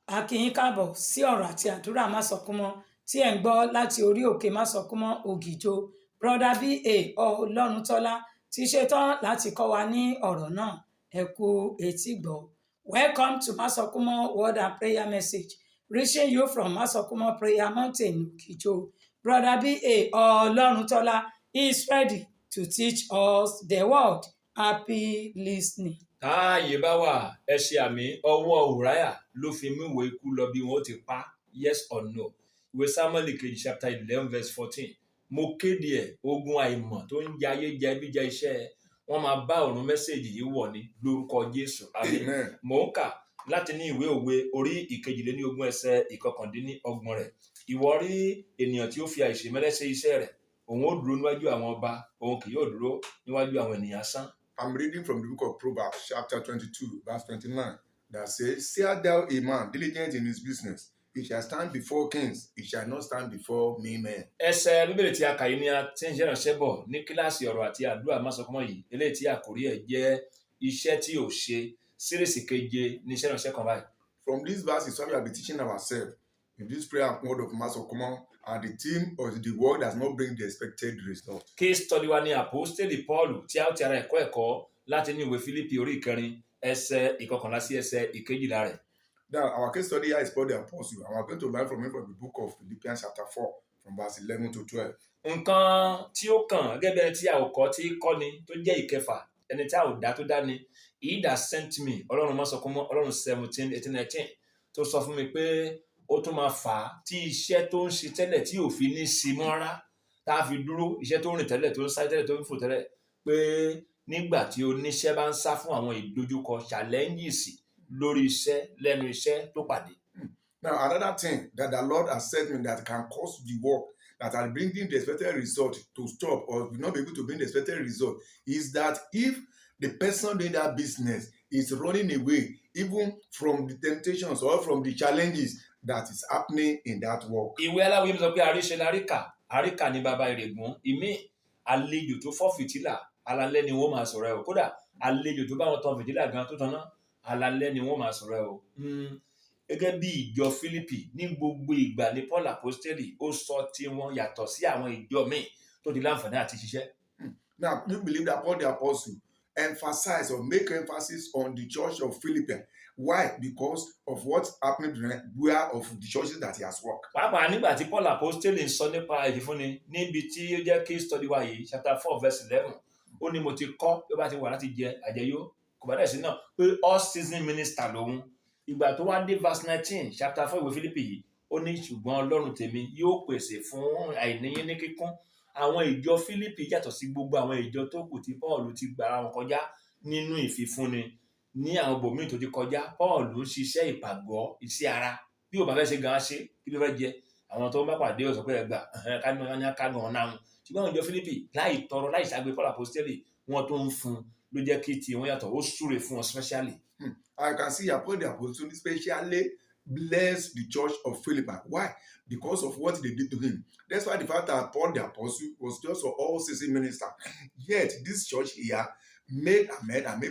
A kí yín káàbọ̀ sí ọ̀rọ̀ àti àdúrà Másọkúnmọ́ tí ẹ̀ ń gbọ́ láti orí òkè Másọkúnmọ́ Ògìjò. Brọ́dá B.A. Ọlọ́runtọ́lá ti ṣetán láti kọ́ wa ní ọ̀rọ̀ náà. Ẹ kú etígbọ̀. Welcome to Másọkúnmọ́ Word and Prayer Message, reaching you from Másọkúnmọ́ Prayer Mountain, Ògìjò. Brọ́dá B.A. Ọlọ́runtọ́lá is ready to teach us the word. Happy listening. Táàyè bá wà ẹ ṣe àmì ọwọ́ Ùráyà ló fi mú ìwé ikú lọ bí wọn ó ti pa, yes or no. Ìwé Sámúẹ́lì kejì chapter 11 verse 14. Mo kéde ẹ̀ ogun àìmọ̀ tó ń jẹ ayé jẹ bí jẹ iṣẹ́ wọn máa bá ọ̀run mẹ́sẹ̀gì yìí wọ̀ ní lórúkọ Jésù. Àmín. Mò ń kà láti ní ìwé òwe orí ìkejìléníogún ẹsẹ̀ ìkọkàndínlọ́gbọ̀n rẹ̀. Ìwọ rí ènìyàn tí ó fi àìṣèmẹ́lẹ́ ṣe iṣẹ́ rẹ̀, òun ó dúró níwájú àwọn ọba, òun kì yóò dúró níwájú àwọn ènìyàn asán. I'm reading from the book of Proverbs, chapter 22, verse 29, that says, "Seest thou a man diligent in his business, he shall stand before kings, he shall not stand before mean men." Ẹsẹ̀ Bíbélì tí a kà yìí ni a ti ń ṣèrànṣẹ́ bọ̀ ní kíláàsì ọ̀rọ̀ àti àdúrà Másọkúnmọ́ yìí, eléyìí tí àkórí ẹ̀ jẹ́ iṣẹ́ tí ò ṣe, síríìsì keje ní ṣèrànṣẹ́ kan báyìí. From this verse is what we have been teaching ourselves in this prayer and word of Másọkúnmọ́, and the theme of the word does not bring the expected result. Case study wa ni Àpọ́stélì Pọ́ọ̀lù tí a ó ti ara ẹ̀kọ́ láti ní ìwé Fílípì orí ìkẹrin ẹsẹ̀ ìkọkànlá sí ẹsẹ̀ ìkejìlá rẹ̀. Now, our case study here is Paul the Apostle, and we're going to learn from him from the book of Philippians chapter 4, from verse 11 to 12. Nǹkan tí ó kàn gẹ́gẹ́ bí ẹni tí a ò kọ́ tí kọ́ni tó jẹ́ ìkẹfà, ẹni tí a ò dá tó dá ni, he that sent me, Ọlọ́run Másọkúnmọ́, Ọlọ́run 17:18-19, tó sọ fún mi pé ó tún máa fà á tí iṣẹ́ tó ń ṣe tẹ́lẹ̀ tí ò fi ní sí mọ́ rárá, tá a fi dúró, iṣẹ́ tó ń rìn tẹ́lẹ̀, tó ń sáré tẹ́lẹ̀, tó ń fò tẹ́lẹ̀, pé nígbà tí oníṣẹ́ bá ń sá fún àwọn ìdojúkọ challenges lórí iṣẹ́ lẹ́nu iṣẹ́ tó pàdé. Now, another thing that the Lord has said me that can cause the work that are bringing the expected result to stop or will not be able to bring the expected result is that if the person doing that business is running away even from the temptations or from the challenges that is happening in that work. Ìwé Aláwí mi sọ pé àríṣe àríkà ní baba ìrègùn, ìmí àlejò tó fọ́ fìtílà alalẹ́ ni wọ́n máa sọ̀rọ̀ ẹ̀ o, kódà àlejò tó bá wọn tan fìtílà gan tó tanná alalẹ́ ni wọ́n máa sọ̀rọ̀ ẹ̀ o. Gẹ́gẹ́ bí ìjọ Fílípì ní gbogbo ìgbà ní Paul Apostoli ó sọ tí wọ́n yàtọ̀ sí àwọn ìjọ míì tó di láǹfààní àti ṣiṣẹ́. Now, you believe that Paul the Apostle emphasize or make emphasis on the church of Philippi. Why? Because of what's happening where of the churches that he has worked. Pàápàá nígbà tí Paul Apostoli ń sọ nípa ìfúnni níbi tí ó jẹ́ case study wa yìí, chapter 4 verse 11, ó ní mo ti kọ́ bí ó bá ti wà láti jẹ àjẹyó kò bá dẹ̀ sí náà pé all season minister lòun. Ìgbà tó wá dé verse 19 chapter 4 ìwé Fílípì yìí, ó ní ṣùgbọ́n Ọlọ́run tèmi yóò pèsè fún àìníyín ní kíkún. Àwọn ìjọ Fílípì yàtọ̀ sí gbogbo àwọn ìjọ tó kù tí Paul ti gbà wọn kọjá nínú ìfifúnni. Ní àwọn ibòmíì tó ti kọjá, Paul ń ṣiṣẹ́ ìpàgọ́, iṣẹ́ ara. Bí ó bá fẹ́ ṣe gan-an ṣe, kí ló fẹ́ jẹ? Àwọn tó ń bá pàdé ó sọ pé ẹgbà kágan ọ̀nà wọn. Ṣùgbọ́n àwọn ìjọ Fílípì láì tọrọ láì ṣàgbé Paul Apostoli wọn tó ń fún ló jẹ́ kí tí wọ́n yàtọ̀, ó súre fún wọn specially. I can see Paul the Apostle especially bless the church of Philippi. Why? Because of what they did to him. That's why the fact that Paul the Apostle was just an all-season minister. Yet this church here made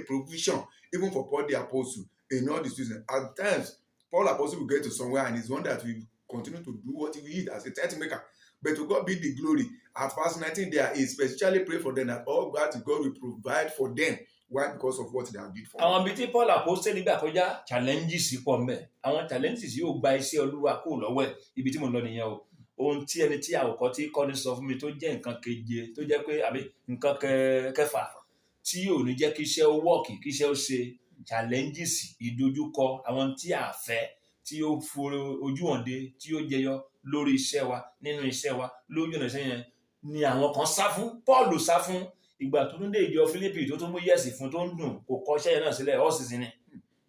provision even for Paul the Apostle in all the seasons. At times, Paul the Apostle will get to somewhere and he's one that will continue to do what he will as a tent maker. But to God be the glory. At verse 19 there, he especially pray for them that all God will provide for them. Why? Because of what they have did for them. Àwọn ibi tí Paul Apostoli gbà kọjá challenges pọ̀ ńbẹ̀. Àwọn challenges yóò gba iṣẹ́ Olúwa kúrò lọ́wọ́ ẹ̀. Ibi tí mo lọ nìyẹn o. Ohun tí ẹni tí àwòkọ́ tí kọ́ni sọ fún mi tó jẹ́ nǹkan keje, tó jẹ́ pé àbí nǹkan kẹfà tí ò ní jẹ́ kí iṣẹ́ ó wọ́ọ̀kì, kí iṣẹ́ ó ṣe, challenges, ìdojúkọ, àwọn tí a fẹ́, tí ó foro ojú hànde, tí ó jẹyọ lórí iṣẹ́ wa, nínú iṣẹ́ wa, lójú ọ̀nà iṣẹ́ yẹn ni àwọn kan sá fún. Paul sá fún. Ìgbà tó tún dé ìjọ Fílípì tó tún mú yẹ̀sì fún tó ń dùn, kò kọ iṣẹ́ yẹn náà sílẹ̀, all season ni.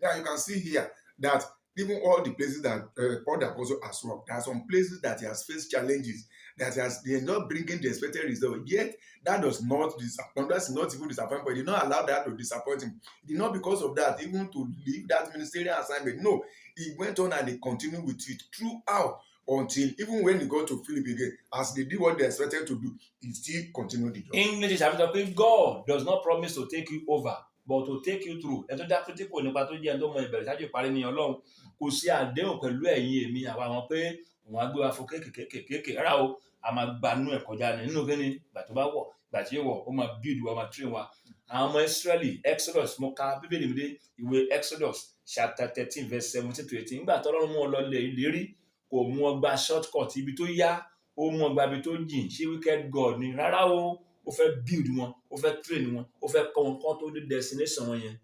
Now you can see here that even all the places that Paul the Apostle has worked, there are some places that he has faced challenges, that they are not bringing the expected result. Yet that does not disappoint. That's not even disappoint, but he did not allow that to disappoint him. He did not because of that even to leave that ministerial assignment. No, he went on and he continued with it throughout until even when he got to Philippi again, as they did what they expected to do, he still continued the job. English is having to say God does not promise to take you over but to take you through ẹ tó dá critical nípa tó jẹ́ ẹni tó mọ ìbẹ̀rẹ̀ ṣáájú ìparí ní Ọlọ́run kò sí àdéhùn pẹ̀lú ẹ̀yin èmi àwa wọn pé òun á gbé wa fún kéékèèké rárá o a máa gbanú ẹ̀ kọjá ní nínú kíni ìgbà tó bá wọ̀ ìgbà tí yóò wọ̀ ó máa build wa máa train wa àwọn ọmọ Israeli Exodus mo ka bíbélì mi dé ìwé Exodus chapter 13 verse 17 to 18 nígbà tọ́lọ́run mú ọ lọ lẹ̀ ìlérí kò mú ọ gba short cut ibi tó yá ó mú ọ gba ibi tó jìn ṣé wicked God ni rárá o ó fẹ́ build wọn ó fẹ́ train wọn ó fẹ́ kọ́ wọn kọ́ tó dé destination wọn yẹn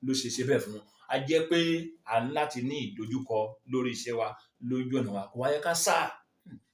ló ṣe bẹ́ẹ̀ fún wọn a jẹ́ pé a ní láti ní ìdojúkọ lórí iṣẹ́ wa lójú ọ̀nà wa kò wáyé ká sáà.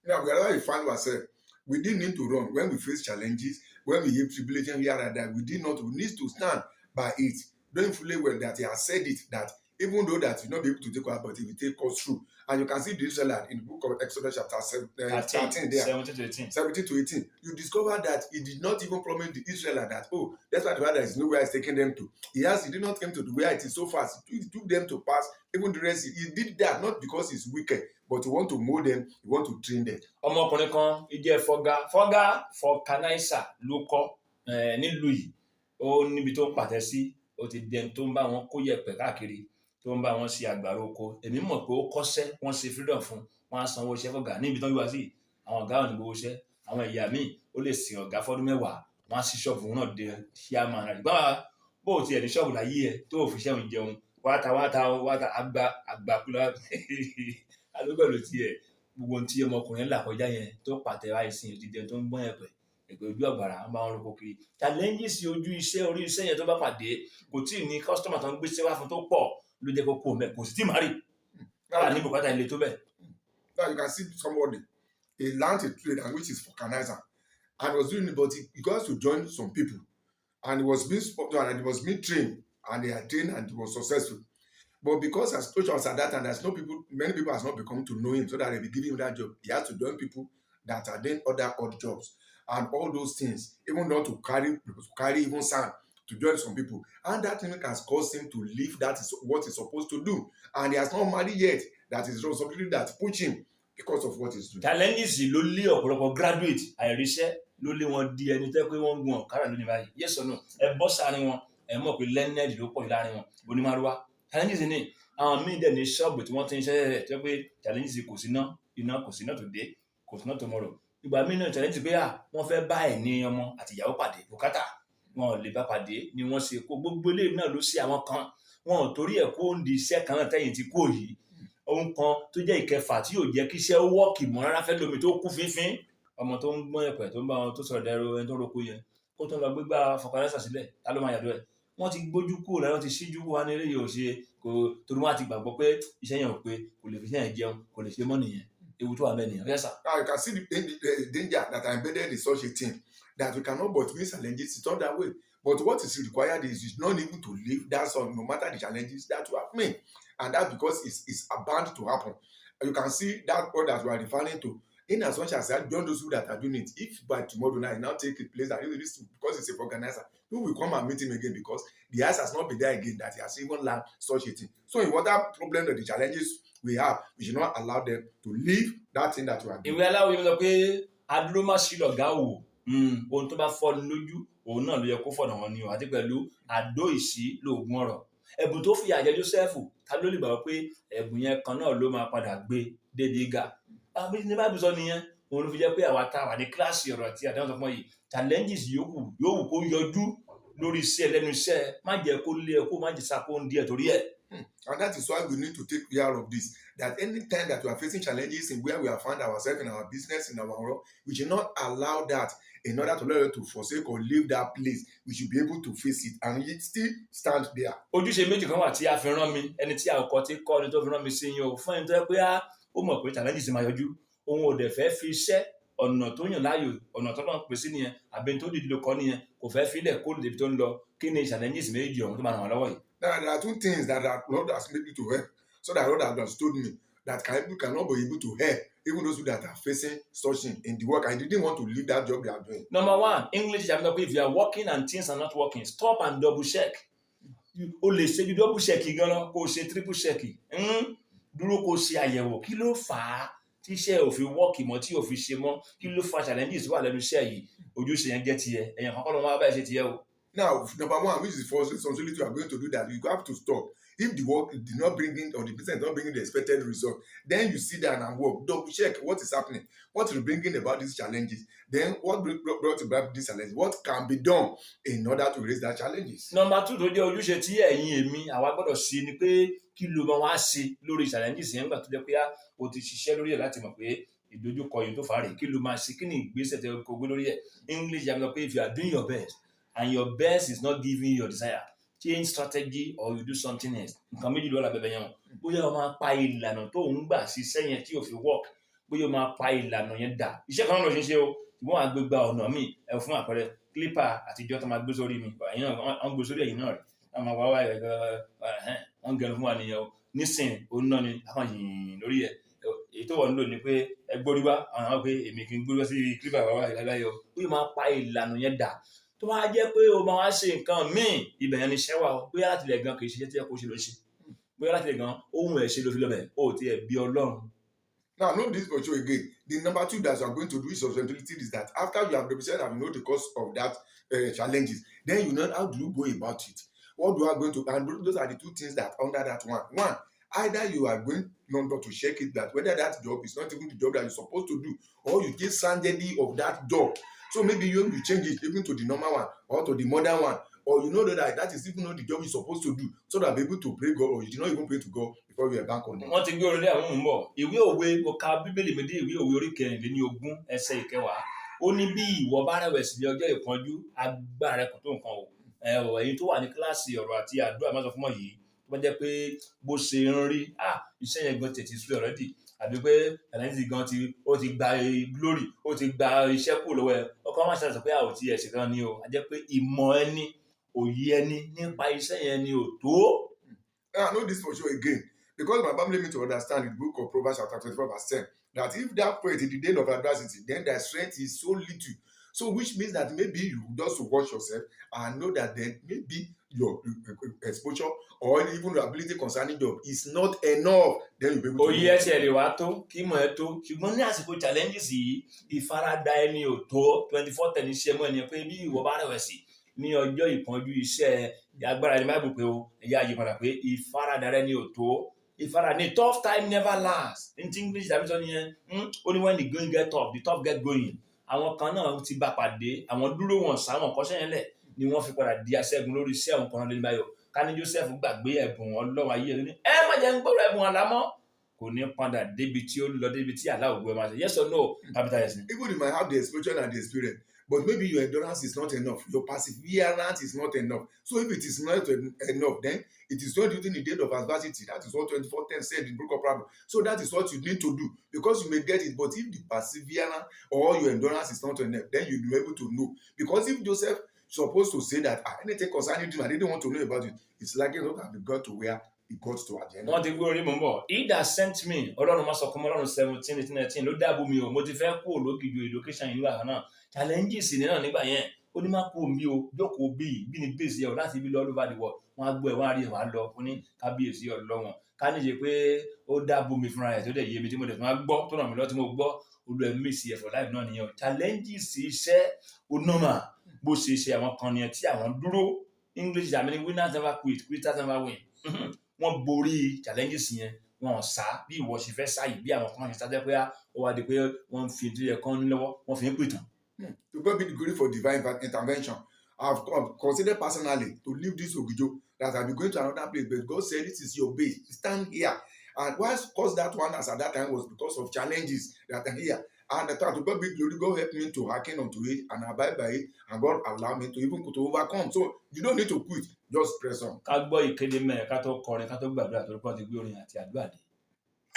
Now, wherever we find ourselves, we didn't need to run when we face challenges, when we have tribulation here and there. We need to stand by it, knowing fully well that He has said it, that even though that you not be able to take us, but He will take us through. And you can see the Israelites in the book of Exodus chapter 13 there, 17 to 18. You discover that He did not even promise the Israelites that, oh, that's why there is nowhere He's taking them to. He did not come to where it is so fast. He took them to pass, even the rest. He did that not because He's wicked, but He want to mold them, He want to train them. Ọmọkùnrin kan ìjẹ́ Fọ̀gànáísà ló kọ́ nílùú yìí ó níbi tó ń pàtẹ sí ó ti dẹni tó ń bá wọn kó yẹ̀pẹ̀ káàkiri tó ń bá wọn ṣe àgbàrá oko èmi mọ̀ pé ó kọ́ṣẹ́ wọ́n ṣe freedom fún wọn á sanwó iṣẹ́ fọ́gà níbi tó ń wá sí àwọn ọ̀gá ò ní gbowó iṣẹ́ àwọn ìyá míì ó lè sin ọ̀gá fọ́dún 10 wọ́n á sí ṣọ́ọ̀bù wọn náà dé chairman rẹ̀ gbá bó o tiẹ̀ ní ṣọ́ọ̀bù láyé ẹ̀ tó o fi ṣẹ́wọ̀n jẹun wáta àgbàkúlá alógbò ló tiẹ̀ gbogbo ohun tí ọmọkùnrin là kọjá yẹn tó pàtẹ àìsìn òdìdẹ tó ń gbọ́n ẹ̀pẹ̀ ojú ọ̀gbàrà ń bá wọn roko kiri challenges ojú iṣẹ́ orí iṣẹ́ yẹn tó bá pàdé kò tí ì ní customer tó ń gbé iṣẹ́ wá fún tó pọ̀ ló jẹ́ kó kó mẹ́ kò sì tí má rí káà ní bùkátà ilé tó bẹ̀. Now you can see somebody he learned a trade and which is vulcanizer and was doing it but he got to join some people and he was being spoken and he was being trained and they had trained and he was successful. But because as coach was at that time, many people has not become to know him so that they be giving him that job. He has to join people that are doing other odd jobs and all those things, even not to carry even sand to join some people. And that thing has caused him to leave that is what he's supposed to do. And he has not married yet. That is something that push him because of what he's doing. Challenges ló lé ọ̀pọ̀lọpọ̀ graduate àìríṣẹ́ ló lé wọn di ẹni tẹ́ pé wọ́n ń gun ọ̀kadà lónìí báyìí. Yes or no? Ẹ bọ́ sáárín wọn, ẹ mọ̀ pé learned ló pọ̀ láàrin wọn, onímọ̀rúwá. Challenges ni àwọn míì dẹ̀ ní ṣọ́ọ̀bù tí wọ́n ti ń ṣẹ́ rẹ̀ tó pé challenges kò sí iná kò sí iná today kò sí iná tomorrow. Ìgbà míì náà challenge pé wọ́n fẹ́ bá ẹ̀ ní ọmọ àti ìyàwó pàdé bùkátà wọn ò lè bá pàdé ni wọ́n ṣe kó gbogbo eléyìí náà ló ṣe àwọn kan wọn ò torí ẹ̀ kó ń di iṣẹ́ kan náà tẹ́yìn ti kó yìí ohun kan tó jẹ́ ìkẹfà tí yóò jẹ́ kí iṣẹ́ wọ́ọ̀kì mọ́ rárá fẹ́ lómi tó kú fínfín ọmọ tó ń gbọ́n ẹ̀pẹ̀ tó ń bá wọn tó sọ̀rọ̀ dẹ́rọ ẹni tó roko yẹn kó tó lọ gbégbá fọkànlẹ́sà sílẹ̀ ta ló máa yàdọ̀ ẹ̀ wọ́n ti gbójú kúrò lára wọn ti ṣíjú kúrò wá ní eléyìí ò ṣe kò torí wọn ti gbàgbọ́ pé iṣẹ́ yẹn ò pé kò lè fi iṣẹ́ yẹn jẹun kò lè ṣe mọ́ nìyẹn ewu tó wà bẹ́ẹ̀ nìyẹn. Yes sir. Now you can see the danger that are embedded in such a thing that we cannot but meet challenges it's not that way. But what is required is not even to live that song no matter the challenges that you have made. And that's because it's bound to happen. You can see that word that we are referring to in as much as that join those who that are doing it. If by tomorrow night now take a place that this because it's a organizer, who will come and meet him again because the eyes has not been there again that he has even learned such a thing. So in whatever problem or the challenges we have, we should not allow them to leave that thing that we are doing. Ìwé aláwọ̀ yìí lọ pé adúró má sí lọ̀gá wò ohun tó bá fọ́ ni lójú òun náà ló yẹ kó fọ̀nà wọn ni o àti pẹ̀lú àdó ìsí lóògùn ọ̀rọ̀ ẹ̀bùn tó fi àjẹ Jósẹ́fù ta ló lè gbà pé ẹ̀bùn yẹn kan náà ló máa padà gbé dédé ga àbí ní báyìí sọ nìyẹn òun ló fi jẹ́ pé àwa tá a wà ní kíláàsì ọ̀rọ̀ tí àdáhùn sọ fún yìí challenges yòówù kó yọjú lórí iṣẹ́ lẹ́nu iṣẹ́ má jẹ́ kó lé ẹ kó má jẹ́ sá kó ń di ẹ̀ torí ẹ̀. And that is why we need to take care of this. That any time that we are facing challenges in where we have found ourselves in our business, in our work, we should not allow that in order to let us to forsake or leave that place. We should be able to face it and yet still stand there. Ojúṣe méjì kan wà tí a fi rán mi ẹni tí a kò tí kọ́ ni tó fi rán mi sí yín o fún ẹni tó yẹ pé ó mọ̀ pé challenges máa yọjú òun ò dẹ̀ fẹ́ fi iṣẹ́ ọ̀nà tó yàn láàyò ọ̀nà tó náà pèsè nìyẹn àbẹ̀ni tó dìde ló kọ́ nìyẹn kò fẹ́ filẹ̀ kó lè tó ń lọ kí ni challenges méjì ọ̀hún tó máa ràn wọ́n lọ́wọ́ yìí. There are two things that Lord has made me to help. So that Lord has understood me that cannot be able to help even those that are facing such thing in the work. I didn't want to leave that job they are doing. Number one, English if you are working and things are not working, stop and double check. O lè ṣe ju double check gan lọ kó o ṣe triple check. Dúró kó o ṣe àyẹ̀wò kí ló fà á tí iṣẹ́ ò fi work mọ́ tí ò fi ṣe mọ́ kí ló fa challenges wà lẹ́nu iṣẹ́ yìí ojúṣe yẹn jẹ́ tiẹ̀ ẹ̀yàn kan kọ́ ló máa bá ẹ ṣe tiẹ̀ o. Now, number one, which is first responsibility you are going to do that, you have to stop. If the work did not bring in or the business is not bringing the expected result, then you sit down and work. Double check what is happening, what is bringing about these challenges. Then what brought about these challenges? What can be done in order to raise that challenges? Number 2 tó jẹ́ ojúṣe tí ẹ̀yin èmi àwa gbọ́dọ̀ ṣe ni pé kí ló máa wá ṣe lórí challenges yẹn nígbà tó jẹ́ pé o ti ṣiṣẹ́ lórí ẹ̀ láti mọ̀ pé ìdojúkọ yìí tó fà á rè kí ló máa ṣe kí ni ìgbésẹ̀ tẹ́ kó gbé lórí ẹ̀. English yàrá sọ pé if you are doing your best and your best is not giving you your desire, change strategy or you do something else. Nǹkan méjì ló wà lábẹ́ bẹ́ẹ̀ yẹn o. Bóyá o máa pa ìlànà tó ń gbà ṣiṣẹ́ yẹn tí o fi work, bóyá o máa pa ìlànà yẹn dà. Iṣẹ́ kan náà ló ṣe o, ṣùgbọ́n àgbégbá ọ̀nà míì ẹ fún àpẹẹrẹ clipper àtijọ́ tó máa gbé sórí mi, ẹ̀yin náà wọ́n gbé sórí ẹ̀yin náà rẹ̀, wọ́n máa wá wáyé wọ́n gẹrun fún wa nìyẹn o. Nísìnyí òun náà ni àwọn yìnyín lórí ẹ̀. Èyí tó wọ̀ nílò ni pé ẹ gbórí wá àwọn pé èmi kì í gbórí wá sí clipper wá wáyé láyé o. Bóyá o máa pa ìlànà yẹn dà. Tó máa jẹ́ pé o máa wá ṣe nǹkan míì ibẹ̀ yẹn ni iṣẹ́ wà o. Bóyá láti lẹ̀ gan kì í ṣe tí ẹ kó ṣe ló ṣe. Bóyá láti lẹ̀ gan ohun ẹ̀ ṣe ló fi lọ́bẹ̀ o ti ẹ̀ bí Ọlọ́run. Now, know this for sure again. The number 2 that you are going to do is responsibility is that after you have represented and you know the cause of that challenges, then you know how do you go about it. What do you are going to, and those are the 2 things that under that one. One, either you are going not to check it that whether that job is not even the job that you're supposed to do, or you get sanctity of that job. So maybe you change it even to the normal one or to the modern one, or you know that is even not the job you're supposed to do, so that you're able to pray God, or you did not even pray to God before you are back on it. Wọ́n ti gbé orin àwọn ohun bọ̀. Ìwé òwe mo ka Bíbélì mi dé ìwé òwe orí 24 ẹsẹ̀ 9. Ó ní bí ìwọ bá rẹ̀wẹ̀sì ní ọjọ́ ìpọ́njú, agbára rẹ kò tó nǹkan o. Ẹ̀yin tó wà ní kíláàsì ọ̀rọ̀ àti àdúrà máa sọ fún ọ yìí, tó bá jẹ́ pé bó ṣe ń rí, iṣẹ́ yẹn gan tètè sú already, àbí pé ẹ̀lẹ́ntì gan ó ti gba glory, ó ti gba iṣẹ́ kù lọ́wọ́ ẹ̀. Ọkọ̀ máa ṣàlàyé pé àwọn tí ẹ̀ṣẹ̀ kan ní o. A jẹ́ pé ìmọ̀ ẹni, òye ẹni nípa iṣẹ́ yẹn ni ò tó. I know this for sure again, because my Bible made me to understand the book of Proverbs chapter 24 verse 10, that if thou prayest in the day of adversity, then thy strength is so little. So which means that maybe you just to watch yourself and know that then maybe your exposure or even your ability concerning job is not enough. Then you'll be able to. Oyè ẹsẹ̀ lè wá tó, kí mọ̀ ẹ́ tó, ṣùgbọ́n ní àsìkò challenges yìí, ìfaradà ẹni ò tó. 24:10 iṣẹ́ mọ́ ẹni pé bí ìwọ bá rẹ̀wẹ̀sì ní ọjọ́ ìpọ́njú iṣẹ́ agbára ẹni Bible pé o, ẹ̀yà àyípadà pé ìfaradà rẹ ni ò tó. Ìfaradà ni tough time never lasts. In English tàbí sọ nìyẹn, only when the going get tough, the tough get going. Àwọn kan náà ti bá pàdé, àwọn dúró wọn sáwọn kọ́ṣẹ́ yẹn lẹ̀ ni wọ́n fi padà di aṣẹ́gun lórí iṣẹ́ àwọn kan lórí báyọ̀. Ká ní Joseph gbàgbé ẹ̀bùn Ọlọ́run ayé rẹ̀ ní má jẹ́ ń gbọ́rọ̀ ẹ̀bùn àlámọ́, kò ní padà débi tí ó lọ débi tí àlá ògbó ẹ̀ máa ṣe. Yes or no? Capital yes. Even you might have the exposure and the experience, but maybe your endurance is not enough, your perseverance is not enough. So if it is not enough, then it is not using the day of adversity. That is what 24:10 said in the book of Proverbs. So that is what you need to do, because you may get it, but if the perseverance or your endurance is not enough, then you'll be able to know. Because if Joseph supposed to say that anything concerning him, I didn't want to know about it, it's likely not to have got to where it got to at the end. Wọ́n ti gbé orí mọ̀ bọ̀. He that sent me, Ọlọ́run máa sọ fún Ọlọ́run 17:18 ló dáàbò mi o. Mo ti fẹ́ kó lókìjọ education yìí wà náà. Challenges ni náà nígbà yẹn. Ó ní má kó mi o, jókòó bí ní base yẹn o láti bí lọ́ọ́ over the world. Wọ́n á gbọ́ ẹ̀ wọ́n á rí ẹ̀ wọ́n á lọ fún ní kábíyèsí Ọlọ́run. Ká níṣe pé ó dáàbò mi fúnra ẹ̀ tó dẹ̀ yé mi tí mo dẹ̀ tún á gbọ́ tó ràn mí lọ tí mo gbọ́ olú ẹ̀mí sí ẹ̀fọ́ life náà nìyẹn o. Challenges iṣẹ́ onoma bó ṣe ṣe àwọn kan nìyẹn tí àwọn dúró. English àmì ni winners never quit, quitters never win. Wọ́n borí challenges yẹn, wọ́n sá bí ìwọ ṣe fẹ́ sáyì bí àwọn kan ṣe sá jẹ́ pé ó wá di pé wọ́n fi ìdílé kan lọ́wọ́ wọ́n fi ń pìtàn. To God be the glory for divine intervention. I've considered personally to leave this Ogijo, that I'll be going to another place, but God said this is your base. Stand here. And why caused that one as at that time was because of challenges that are here. And I thought, to God be glory, God help me to hearken unto it and abide by it, and God allow me to even to overcome. So you don't need to quit, just press on. Ká gbọ́ ìkéde mẹ́rin ká tó kọrin ká tó gbàdúrà tó pọ̀ ti gbé orin àti àdúrà dé.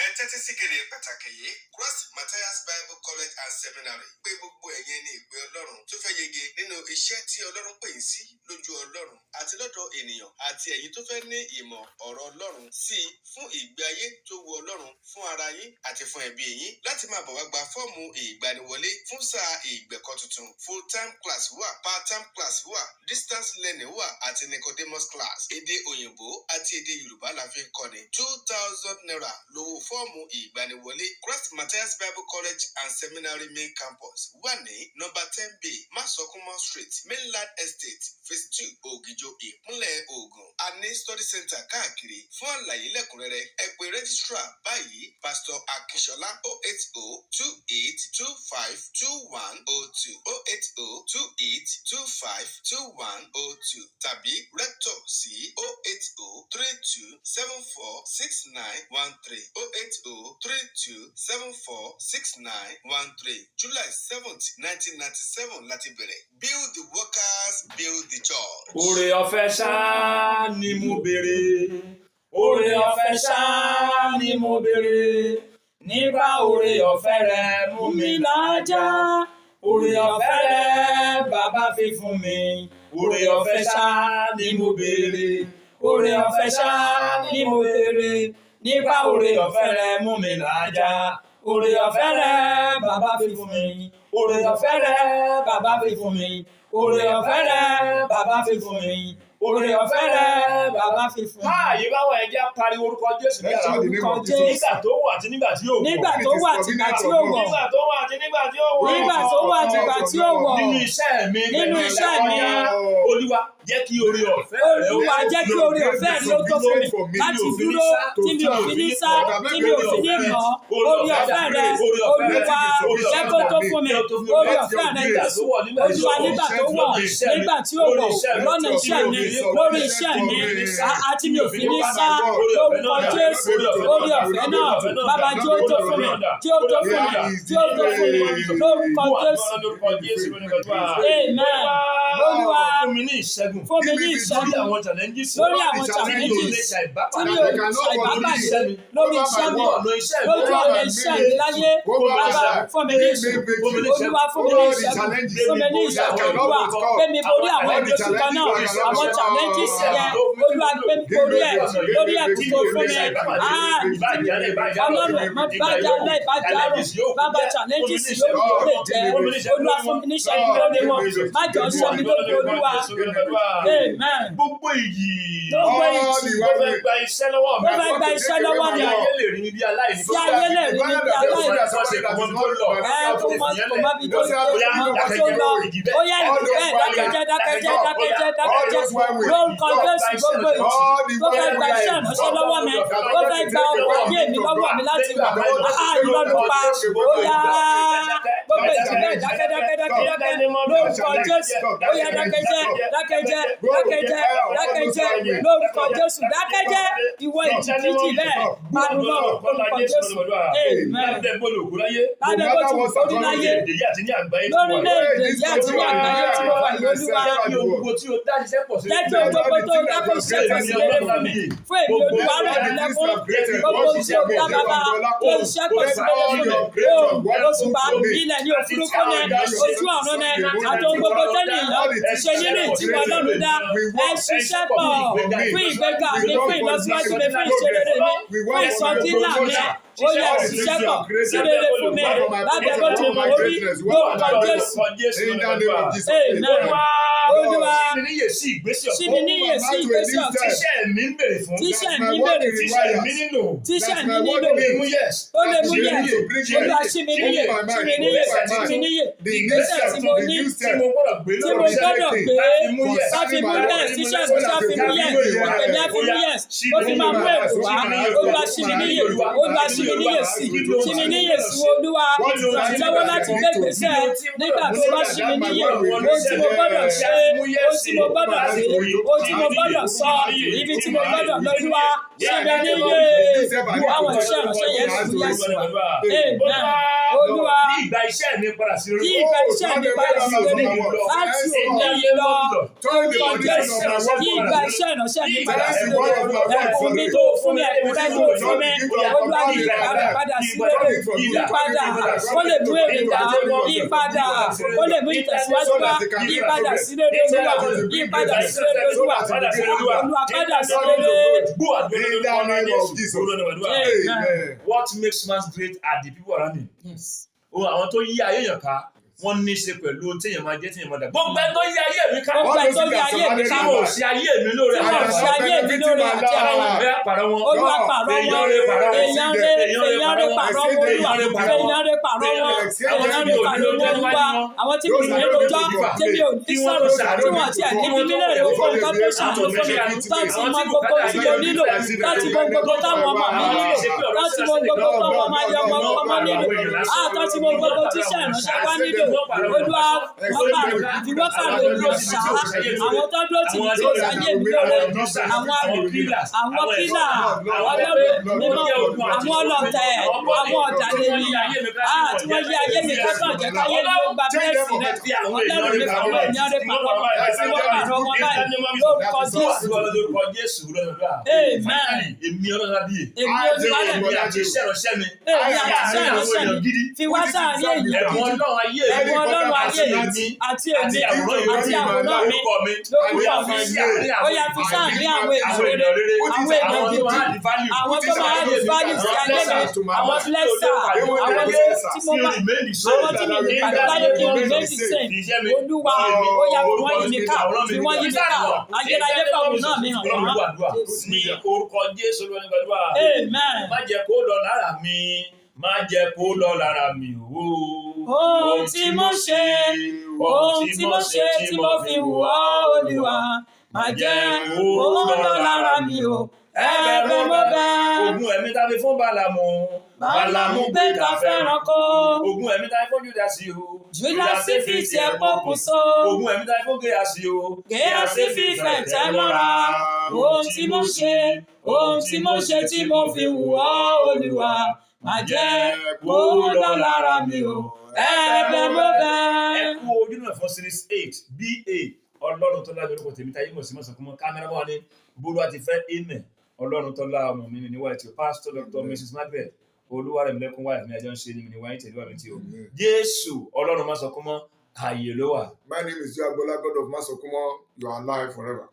Ẹ tẹ́tí sí kéde pàtàkì yìí, Christ Matthias Bible College and Seminary pé gbogbo ẹ̀yin ní ìpè Ọlọ́run tó fẹ́ yege nínú iṣẹ́ tí Ọlọ́run pè yín sí lójú Ọlọ́run àti lọ́dọ̀ ènìyàn àti ẹ̀yin tó fẹ́ ní ìmọ̀ ọ̀rọ̀ Ọlọ́run sí fún ìgbé ayé tó wu Ọlọ́run. Ọlọ́run fún ara yín àti fún ẹbí yín láti máa bọ̀ wá gba fọ́ọ̀mù ìgbaniwọlé fún sáà ìgbẹ̀kọ́ tuntun. Full time class wà, part time class wà, distance learning wà àti Nicodemus class. Èdè òyìnbó àti èdè Yorùbá la fi ń kọ́ni. 2,000 naira lówó fọ́ọ̀mù ìgbaniwọlé. Christ Matthias Bible College and Seminary Main Campus wà ní nọ́mbà 10B Masokumo Street, Mainland Estate, Phase 2, Ògìjò, ìpínlẹ̀ Ògùn. A ní study center káàkiri. Fún àlàyé lẹ́kùnrẹ́rẹ́, ẹ pè registrar báyìí, Pastor Akínsọ́lá 08028252102 08028252102 tàbí rector sí 08032746913 08032746913. July 7th, 1997 láti bẹ̀rẹ̀. Build the workers, build the church. Oore ọ̀fẹ́ ṣá ni mo béèrè. Oore ọ̀fẹ́ ṣá ni mo béèrè. Nípa oore ọ̀fẹ́ rẹ mú mi lájà. Oore ọ̀fẹ́ rẹ bàbá fi fún mi. Oore ọ̀fẹ́ ṣá ni mo béèrè. Oore ọ̀fẹ́ ṣá ni mo béèrè. Nípa oore ọ̀fẹ́ rẹ mú mi lájà. Oore ọ̀fẹ́ rẹ bàbá fi fún mi. Oore ọ̀fẹ́ rẹ bàbá fi fún mi. Oore ọ̀fẹ́ rẹ bàbá fi fún mi. Oore ọ̀fẹ́ rẹ bàbá fi fún mi. Báyìí báwo ẹ jẹ́ pariwo orúkọ Jésù ní àrà orúkọ Jésù. Nígbà tó wà àti nígbà tí yóò wọ̀. Nígbà tó wà àti ìgbà tí yóò wọ̀. Nígbà tó wà àti nígbà tí yóò wọ̀. Nígbà tó wà àti ìgbà tí yóò wọ̀. Nínú iṣẹ́ mi. Nínú iṣẹ́ mi. Olúwa jẹ́ kí oore ọ̀fẹ́ rẹ. Olúwa jẹ́ kí oore ọ̀fẹ́ rẹ ó tó fún mi láti dúró tí mi ò fi ní sá tí mi ò fi ní mọ̀. Oore ọ̀fẹ́ rẹ Olúwa jẹ́ kó tó fún mi. Oore ọ̀fẹ́ rẹ Jésù. Olúwa nígbà tó wọ̀ nígbà tí ó wọ̀ lọ́nà iṣẹ́ mi lórí iṣẹ́ mi àti mi ò fi ní sá lórúkọ Jésù. Oore ọ̀fẹ́ náà bàbá jí ó tó fún mi jí ó tó fún mi jí ó tó fún mi lórúkọ Jésù. Amen. Olúwa fún mi ní ìṣẹ́gun. Fún mi ní ìṣẹ́gun lórí àwọn challenges. lórí àwọn challenges tí mi ò ṣàìbápàdé lórí iṣẹ́ mi lójú ọ̀nà iṣẹ́ mi láyé. Bàbá fún mi ní ìṣẹ́gun. Olúwa fún mi ní ìṣẹ́gun. Fún mi ní ìṣẹ́gun Olúwa gbé mi borí àwọn ìdojúkọ náà àwọn challenges yẹn. Olúwa gbé mi borí ẹ̀ lórí ẹ̀kútó fún mi. Ọlọ́run mo bá jalè bá jarò bàbá challenges yóò lè jẹ́. Olúwa fún mi ní ìṣẹ́gun lórí wọn. Má jọ ṣe mi lórí Olúwa. Amen. Gbogbo ìyì. Gbogbo ìyì. Ó fẹ́ gba iṣẹ́ lọ́wọ́ mi. Ó fẹ́ gba iṣẹ́ lọ́wọ́ mi. Tí ayé lè rí mi bí aláìní. Tí ayé lè rí mi bí aláìní. Kò má bí tó lọ. Ó yá ìlú bẹ́ẹ̀ dákẹ́jẹ́ lórúkọ Jésù gbogbo ìjì. Ó fẹ́ gba iṣẹ́ ìránṣẹ́ lọ́wọ́ mi. Ó fẹ́ gba ọkọ̀ ayé mi lọ́wọ́ mi láti wà. Ìrọ̀lù pa. Ó yá gbogbo ìjì bẹ́ẹ̀ dákẹ́ lórúkọ Jésù. Ó yá dákẹ́jẹ́ lórúkọ Jésù dákẹ́jẹ́ ìwọ ìjì kìjì bẹ́ẹ̀ pariwo lórúkọ Jésù. Amen. Lábẹ́ bó ti wù kórí láyé lórílẹ̀-èdè yìí àti ní àgbáyé tí mo wà ní Olúwa. Jẹ́ kí ohun gbogbo tó dákọ̀ ṣe pọ̀ sí lórí fún mi. Fún èmi Olúwa rẹ̀ mí lẹ́kún. Gbogbo tí ó dá bàbá tó iṣẹ́ pọ̀ sí lórí fún mi. Oṣù bá ilẹ̀ ní òfurufú ní ojú ọ̀run ní àti ohun gbogbo tẹ́lẹ̀ yọ ṣe nínú ìtìwọ́ Ọlọ́run dá. Ẹ ṣiṣẹ́ pọ̀ fún ìgbéga mi fún ìlọsíwájú mi fún ìṣerere mi fún ìsọjí ńlá mi. Ó yẹ ṣiṣẹ́ pọ̀ sí rere fún mi lábẹ́ bó ti wù orí lórúkọ Jésù. Amen. Olúwa ṣí mi níyè sí ìgbésí ọ̀tún. Tíṣẹ́ mi ń bèrè fún. Tíṣẹ́ mi nílò. Ó lè mú yẹ̀. Olúwa ṣí mi níyè. Ìgbésẹ̀ tí mo ní tí mo gbọ́dọ̀ gbé láti mú yẹ̀. Tíṣẹ́ mi ṣáfi mú yẹ̀. Ìpèmí á fi mú yẹ̀. Ó fi máa mú èkó wá. Olúwa ṣí mi níyè. Olúwa ṣí mi níyè sí. Ṣí mi níyè sí Olúwa. Ìjọwọ́ láti gbé ìgbésẹ̀ nígbà tó bá ṣí mi níyè. Ohun tí mo gbọ́dọ̀ ṣe. Ohun tí mo gbọ́dọ̀ rí, ohun tí mo gbọ́dọ̀ sọ, ibi tí mo gbọ́dọ̀ lọ́dúnwá, ṣe mi níyè. Àwọn iṣẹ́ ìránṣẹ́ yẹn ló fún Yẹ́sù wa. Amen. Olúwa kí ìgbà iṣẹ́ mi padà sí lórí láti òní lọ. Orúkọ Jésù kí ìgbà iṣẹ́ ìránṣẹ́ mi padà sí lórí. Ẹ̀kún mi tó fún mi ẹ̀bùn rẹ tó fún mi olúwa yí ìgbà padà sí rere yí padà ó lè mú èrè wá yí padà ó lè mú ìtẹ̀síwájú wá yí padà sí rere olúwa yí padà sí rere olúwa olúwa padà sí rere. What makes man great are the people around him. Yes. Àwọn tó yí ayé yàn ká wọ́n ní í ṣe pẹ̀lú ohun téèyàn máa jẹ́ téèyàn máa dà. Gbogbo ẹ̀ tó yí ayé mi ká. Gbogbo ẹ̀ tó yí ayé mi ká. Tí mo ṣe ayé mi lóore Tí mo ṣe ayé mi lóore àti àwọn ọ̀rẹ́ àpàrọ̀ wọn. olúwa pàrọ̀ wọn èèyàn rẹ pàrọ̀ wọn olúwa èèyàn rẹ pàrọ̀ wọn èèyàn rẹ pàrọ̀ wọn olúwa àwọn tí mo ní lójọ́ tí mi ò ní sọ̀rọ̀ tí wọ́n ti ẹ̀ní bí mílẹ̀ rẹ̀ fún nǹkan tó ṣàánú fún mi láti mọ gbogbo tí mo nílò láti mọ gbogbo táwọn ọmọ mi nílò láti mọ gbogbo táwọn ọmọ ayé ọmọ nílò láti mọ gbogbo tí ṣàìránṣẹ́ wá nílò olúwa ìwọ́pàdé olóòṣà àwọn tó dúró tì mí tó sáyé mi lóore àwọn pílà ọlọ́run mímọ́ àwọn ọlọ́tẹ̀ àwọn ọ̀dàlẹ̀ ènìyàn tí wọ́n yí ayé mi kọ́tọ̀ jẹ́ káyé mi ó gba bẹ́ẹ̀sì rẹ̀ ọlọ́run mi fàwọn ènìyàn rẹ̀ pàrọ̀ tí wọ́n pàrọ̀ wọn báyìí lórúkọ Jésù. Amen. Èmi ọlọ́run adìyẹ. Èmi olùwárẹ̀ èmi àti iṣẹ́ ìránṣẹ́ mi. èmi àti iṣẹ́ ìránṣẹ́ mi fi wá sáàárín èyí ẹ̀bùn ọlọ́run ayé mi. ẹ̀bùn ọlọ́run ayé mi àti èmi àti àwòrán mi lórúkọ mi ó yá fi sáàárín àwọn èèyàn rere àwọn èèyàn gidi àwọn tó máa ń value sí ayé mi àwọn blesser àwọn tí mo máa àwọn tí mi lè pàdé láyé kí mi méjì sìn olúwa ó yá fi wọ́n yí mi ká fi wọ́n yí mi ká ayérayé fáwọn náà mi hàn wọ́n. Ní orúkọ Jésù ló ní gbàdúrà. Amen. Má jẹ́ kó lọ lára mi, má jẹ́ kó lọ lára mi o. Ohun tí mo ṣe, ohun tí mo ṣe tí mo fi wù ọ́ Olúwa, má jẹ́ kó lọ lára mi o. Ẹ̀bẹ̀ mo bẹ̀. Ogun ẹ̀mí ta fi fún Bálámù. Bálámù gbé ta fẹ́ràn kó. Ogun ẹ̀mí ta fi fún Júdásì o. Júdásì fi tiẹ̀ pokùnso. Ogun ẹ̀mí ta fi fún Géásì o. Géásì fi ìfẹ́ tẹ́ mọ́ra. Ohun tí mo ṣe, ohun tí mo ṣe tí mo fi wù ọ́ Olúwa, má jẹ́ kó lọ lára mi o. Ẹ̀bẹ̀ mo bẹ̀. Ẹ kú ojú náà fún series 8 BA Ọlọ́run tó lábẹ́ orúkọ tèmi táyé mọ̀ sí mọ̀sán kúmọ́ kámẹ́rà wọn ni Bólúwa ti fẹ́ amen Ọlọ́run tó lá ọmọ mi ní wáyé tí o Pastor Dr. Mrs. Margaret Olúwarẹ̀mílẹ́kún wáyé mi àjọ ń ṣe ní wáyé tẹ̀lé wà mí tí o Jésù Ọlọ́run má sọ kúmọ́ ààyè ló wà. My name is Joe Agbola, God of Masokumo. You are alive forever.